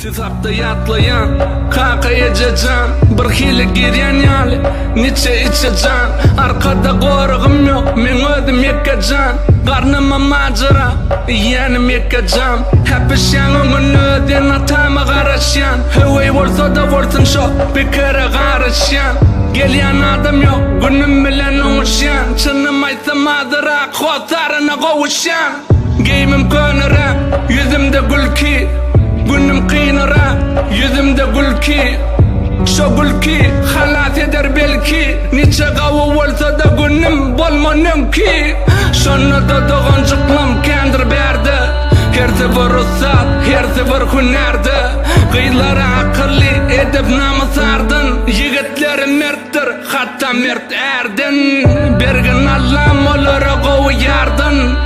Siz hapta yatlayan, kakaya cacan, bir hile giryan yali, niçe içe can. Arkada qorğum yok, men ödüm yekacan. Qarnıma macera, yenim yekacam. Hep işen onun öden atama qaraşyan. Hüvey bolsa da bolsun şo, bir kere qaraşyan. Gelyan adam yok, günüm bilen oğuşyan. Çınım aysam adıra, qotarına qovuşyan. Giyimim könüre, yüzümde gülki. Günüm qiyinara, yüzümde gülki. Şo gülki, halat eder belki. Niçe qavu bolsa da günüm bolmanım ki. Şonu da doğancıklım kendir berdi. Her sefer ruhsat, her sefer hünerdi. Qıylara akılli edip namaz ardın. Yigitleri merttir, hatta mert erdin. Bergin Allah'ım olara qovu yardın.